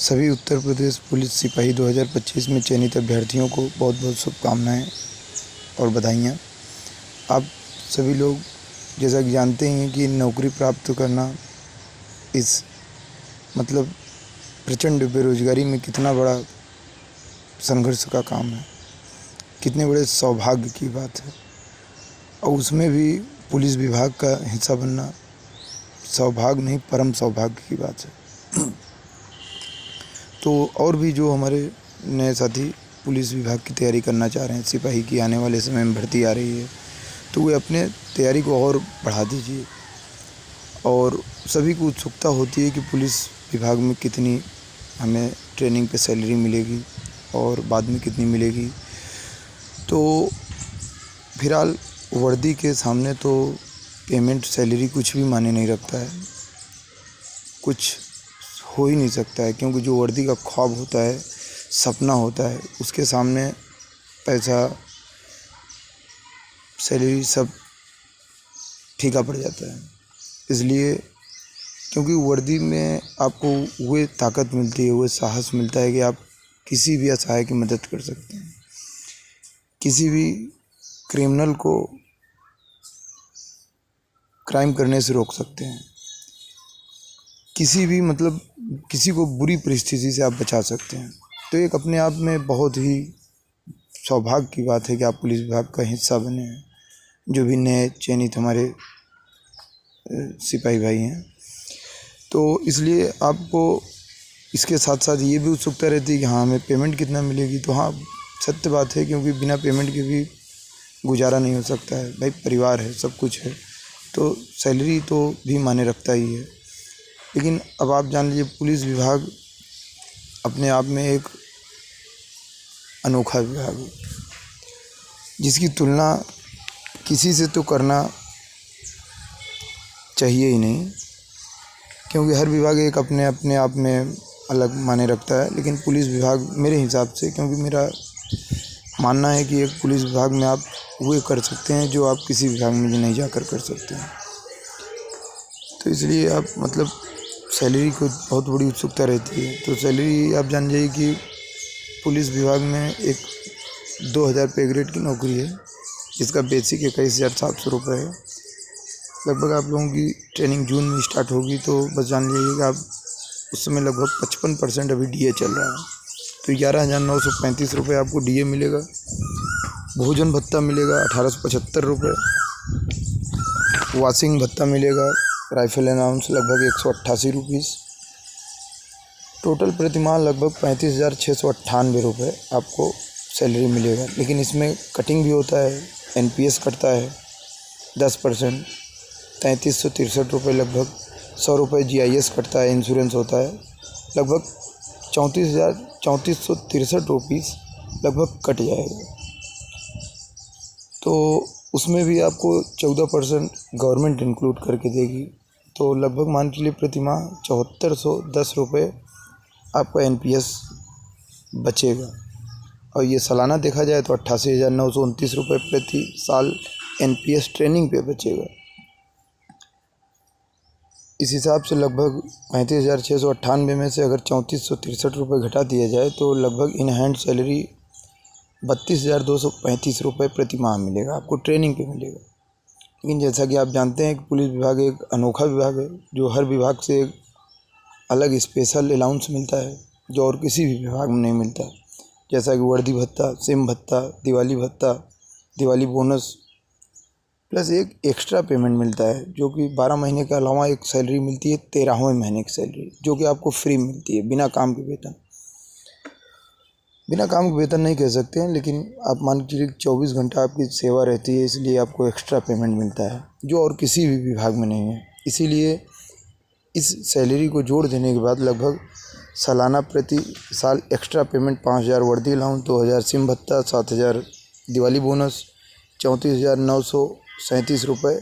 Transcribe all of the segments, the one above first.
सभी उत्तर प्रदेश पुलिस सिपाही 2025 में चयनित अभ्यर्थियों को बहुत बहुत शुभकामनाएं और बधाइयाँ। आप सभी लोग जैसा कि जानते ही हैं कि नौकरी प्राप्त करना इस प्रचंड बेरोजगारी में कितना बड़ा संघर्ष का काम है, कितने बड़े सौभाग्य की बात है। और उसमें भी पुलिस विभाग का हिस्सा बनना सौभाग्य नहीं, परम सौभाग्य की बात है। तो और भी जो हमारे नए साथी पुलिस विभाग की तैयारी करना चाह रहे हैं, सिपाही की आने वाले समय में भर्ती आ रही है, तो वे अपने तैयारी को और बढ़ा दीजिए। और सभी को उत्सुकता होती है कि पुलिस विभाग में कितनी हमें ट्रेनिंग पे सैलरी मिलेगी और बाद में कितनी मिलेगी। तो फिलहाल वर्दी के सामने तो पेमेंट सैलरी कुछ भी मायने नहीं रखता है, कुछ हो ही नहीं सकता है, क्योंकि जो वर्दी का ख्वाब होता है, सपना होता है, उसके सामने पैसा सैलरी सब फीका पड़ जाता है। इसलिए क्योंकि वर्दी में आपको वो ताकत मिलती है, वो साहस मिलता है कि आप किसी भी असहाय की मदद कर सकते हैं, किसी भी क्रिमिनल को क्राइम करने से रोक सकते हैं, किसी भी किसी को बुरी परिस्थिति से आप बचा सकते हैं। तो एक अपने आप में बहुत ही सौभाग्य की बात है कि आप पुलिस विभाग का हिस्सा बने हैं, जो भी नए चयनित हमारे सिपाही भाई हैं। तो इसलिए आपको इसके साथ साथ ये भी उत्सुकता रहती है कि हाँ, हमें पेमेंट कितना मिलेगी। तो हाँ, सत्य बात है, क्योंकि बिना पेमेंट के भी गुजारा नहीं हो सकता है भाई, परिवार है, सब कुछ है, तो सैलरी तो भी मायने रखता ही है। लेकिन अब आप जान लीजिए, पुलिस विभाग अपने आप में एक अनोखा विभाग है, जिसकी तुलना किसी से तो करना चाहिए ही नहीं, क्योंकि हर विभाग एक अपने आप में अलग मायने रखता है। लेकिन पुलिस विभाग मेरे हिसाब से, क्योंकि मेरा मानना है कि एक पुलिस विभाग में आप वो कर सकते हैं जो आप किसी विभाग में नहीं जाकर कर सकते हैं। तो इसलिए आप सैलरी को बहुत बड़ी उत्सुकता रहती है। तो सैलरी आप जान जाइए कि पुलिस विभाग में एक 2000 पे ग्रेड की नौकरी है, जिसका बेसिक 21,700 रुपये है। लगभग आप लोगों की ट्रेनिंग जून में स्टार्ट होगी, तो बस जान लीजिए कि आप उस समय लगभग 55% अभी डीए चल रहा है। तो 11,935 रुपये आपको डीए मिलेगा। भोजन भत्ता मिलेगा 1875 रुपये, वॉशिंग भत्ता मिलेगा, राइफल अलाउंस लगभग 188 रुपीज़, टोटल प्रतिमाह लगभग 35,698 रुपये आपको सैलरी मिलेगा। लेकिन इसमें कटिंग भी होता है, एनपीएस कटता है 10%, 3363 रुपये, लगभग 100 रुपये जीआईएस कटता है, इंश्योरेंस होता है, लगभग 34,3363 रुपीज़ लगभग कट जाएगा। तो उसमें भी आपको 14% गवर्नमेंट इंक्लूड करके देगी। तो लगभग मान के लिए प्रतिमाह 7410 रुपये आपका एनपीएस बचेगा। और ये सालाना देखा जाए तो 88,929 रुपये प्रति साल एनपीएस ट्रेनिंग पे बचेगा। इस हिसाब से लगभग 35,698 में से अगर 3463 रुपये घटा दिया जाए तो लगभग इन हैंड सैलरी 32,235 रुपये प्रति माह मिलेगा, आपको ट्रेनिंग पे मिलेगा। लेकिन जैसा कि आप जानते हैं कि पुलिस विभाग एक अनोखा विभाग है, जो हर विभाग से एक अलग स्पेशल अलाउंस मिलता है, जो और किसी भी विभाग में नहीं मिलता। जैसा कि वर्दी भत्ता, सिम भत्ता, दिवाली भत्ता, दिवाली बोनस, प्लस एक एक्स्ट्रा पेमेंट मिलता है, जो कि 12 महीने के अलावा एक सैलरी मिलती है 13वें महीने की सैलरी, जो कि आपको फ्री मिलती है, बिना काम के वेतन। बिना काम के वेतन नहीं कह सकते हैं, लेकिन आप मान के चलिए 24 घंटा आपकी सेवा रहती है, इसलिए आपको एक्स्ट्रा पेमेंट मिलता है, जो और किसी भी विभाग में नहीं है। इसीलिए इस सैलरी को जोड़ देने के बाद लगभग सालाना प्रति साल एक्स्ट्रा पेमेंट 5,000 वर्दी अलाउंस, 2,000 सिम भत्ता, 7,000 दिवाली बोनस, 34,937 रुपये,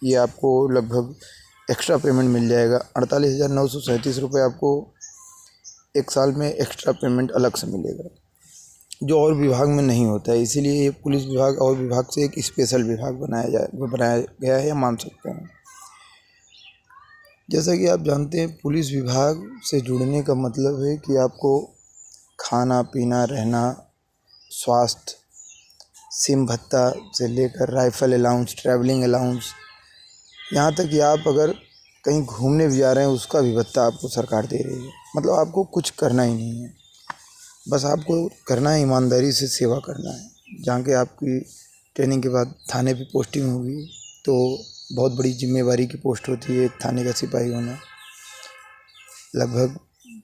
ये आपको लगभग एक्स्ट्रा पेमेंट मिल जाएगा। 48,937 रुपये आपको एक साल में एक्स्ट्रा पेमेंट अलग से मिलेगा, जो और विभाग में नहीं होता है। इसीलिए ये पुलिस विभाग और विभाग से एक स्पेशल विभाग बनाया गया है, या मान सकते हैं। जैसा कि आप जानते हैं, पुलिस विभाग से जुड़ने का मतलब है कि आपको खाना पीना, रहना, स्वास्थ्य, सिम भत्ता से लेकर राइफ़ल अलाउंस, ट्रैवलिंग अलाउंस, यहाँ तक कि आप अगर कहीं घूमने भी जा रहे हैं उसका भी भत्ता आपको सरकार दे रही है। मतलब आपको कुछ करना ही नहीं है, बस आपको करना है ईमानदारी से सेवा करना है। जहाँ के आपकी ट्रेनिंग के बाद थाने पे पोस्टिंग होगी तो बहुत बड़ी जिम्मेवारी की पोस्ट होती है एक थाने का सिपाही होना। लगभग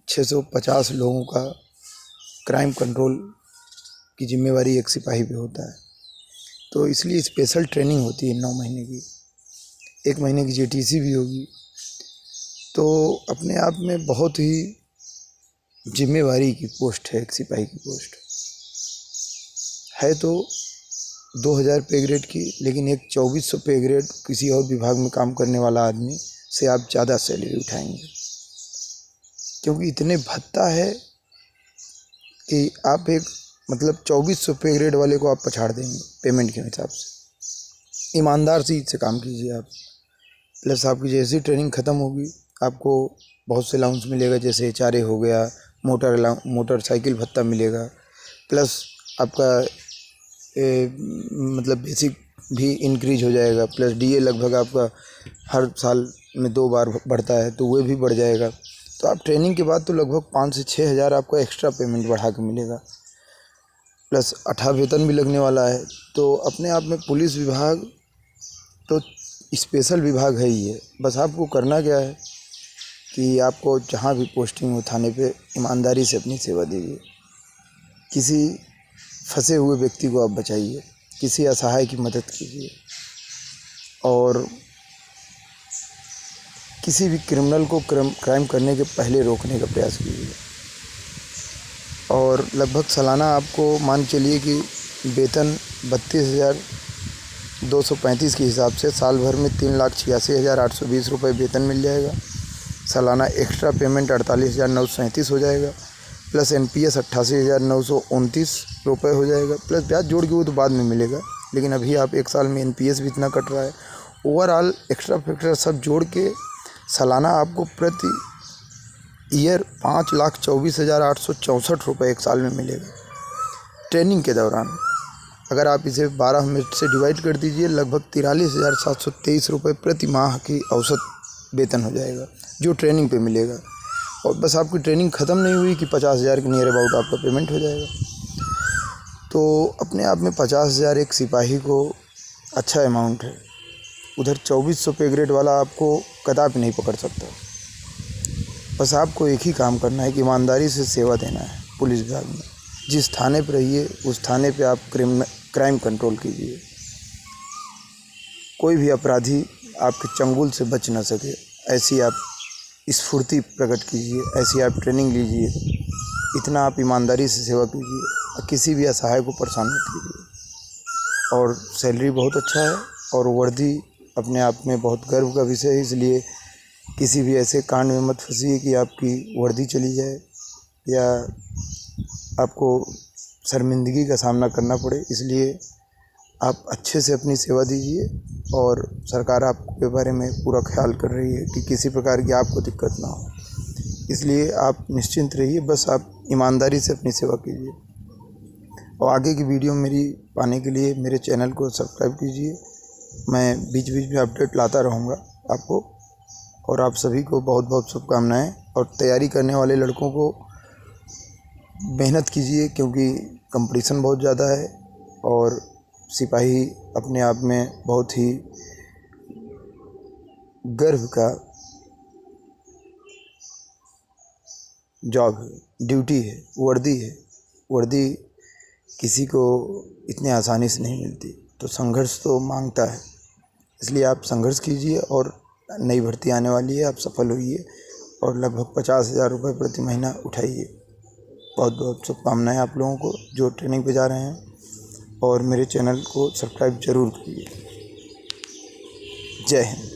650 लोगों का क्राइम कंट्रोल की जिम्मेवारी एक सिपाही पे होता है। तो इसलिए स्पेशल ट्रेनिंग होती है 9 महीने की, 1 महीने की जेटीसी भी होगी। तो अपने आप में बहुत ही जिम्मेवारी की पोस्ट है एक सिपाही की पोस्ट है। तो 2000 पे ग्रेड की, लेकिन एक 2400 पे ग्रेड किसी और विभाग में काम करने वाला आदमी से आप ज़्यादा सैलरी उठाएंगे, क्योंकि इतने भत्ता है कि आप एक मतलब 2400 पे ग्रेड वाले को आप पछाड़ देंगे पेमेंट के हिसाब से। ईमानदार सी से काम कीजिए आप। प्लस आपकी जैसी ट्रेनिंग ख़त्म होगी आपको बहुत से अलाउंस मिलेगा, जैसे HRA हो गया, मोटरसाइकिल भत्ता मिलेगा। प्लस आपका मतलब बेसिक भी इंक्रीज हो जाएगा। प्लस DA लगभग आपका हर साल में 2 बार बढ़ता है तो वो भी बढ़ जाएगा। तो आप ट्रेनिंग के बाद तो लगभग 5 से 6 हज़ार आपको एक्स्ट्रा पेमेंट बढ़ा के मिलेगा। प्लस 8 वेतन भी लगने वाला है। तो अपने आप में पुलिस विभाग तो स्पेशल विभाग है ही है। बस आपको करना क्या है कि आपको जहाँ भी पोस्टिंग हो थाने पे ईमानदारी से अपनी सेवा दीजिए। किसी फंसे हुए व्यक्ति को आप बचाइए, किसी असहाय की मदद कीजिए और किसी भी क्रिमिनल को क्राइम करने के पहले रोकने का प्रयास कीजिए। और लगभग सालाना आपको मान चलिए कि वेतन 32,235 के हिसाब से साल भर में 3,86,820 रुपये वेतन मिल जाएगा। सालाना एक्स्ट्रा पेमेंट 48,937 हो जाएगा। प्लस NPS 88,929 रुपये हो जाएगा। प्लस ब्याज जोड़ के वो तो बाद में मिलेगा, लेकिन अभी आप 1 साल में NPS भी इतना कट रहा है। ओवरऑल एक्स्ट्रा फैक्टर सब जोड़ के सालाना आपको प्रति ईयर 5,24,864 रुपये 1 साल में मिलेगा ट्रेनिंग के दौरान। अगर आप इसे 12 में से डिवाइड कर दीजिए, लगभग 43,723 रुपये प्रति माह की औसत वेतन हो जाएगा जो ट्रेनिंग पे मिलेगा। और बस आपकी ट्रेनिंग ख़त्म नहीं हुई कि 50,000 के नियर अबाउट आपका पेमेंट हो जाएगा। तो अपने आप में 50,000 एक सिपाही को अच्छा अमाउंट है। उधर 2400 पे ग्रेड वाला आपको कदापि नहीं पकड़ सकता। बस आपको एक ही काम करना है कि ईमानदारी से सेवा देना है पुलिस विभाग में। जिस थाने पर रहिए उस थाने पे आप क्राइम कंट्रोल कीजिए। कोई भी अपराधी आपके चंगुल से बच ना सके, ऐसी आप स्फूर्ति प्रकट कीजिए, ऐसी आप ट्रेनिंग लीजिए। इतना आप ईमानदारी से सेवा कीजिए और किसी भी असहाय को परेशान मत कीजिए। और सैलरी बहुत अच्छा है और वर्दी अपने आप में बहुत गर्व का विषय है। इसलिए किसी भी ऐसे कांड में मत फंसिए कि आपकी वर्दी चली जाए या आपको शर्मिंदगी का सामना करना पड़े। इसलिए आप अच्छे से अपनी सेवा दीजिए और सरकार आपके बारे में पूरा ख्याल कर रही है कि किसी प्रकार की आपको दिक्कत ना हो। इसलिए आप निश्चिंत रहिए, बस आप ईमानदारी से अपनी सेवा कीजिए। और आगे की वीडियो मेरी पाने के लिए मेरे चैनल को सब्सक्राइब कीजिए। मैं बीच बीच में अपडेट लाता रहूँगा आपको। और आप सभी को बहुत बहुत शुभकामनाएँ। और तैयारी करने वाले लड़कों को मेहनत कीजिए, क्योंकि कंपटीशन बहुत ज़्यादा है और सिपाही अपने आप में बहुत ही गर्व का जॉब है, ड्यूटी है, वर्दी है। वर्दी किसी को इतने आसानी से नहीं मिलती, तो संघर्ष तो मांगता है। इसलिए आप संघर्ष कीजिए और नई भर्ती आने वाली है, आप सफल होइए और लगभग 50,000 रुपये प्रति महीना उठाइए। बहुत बहुत शुभकामनाएँ आप लोगों को जो ट्रेनिंग पे जा रहे हैं। और मेरे चैनल को सब्सक्राइब ज़रूर कीजिए। जय हिंद।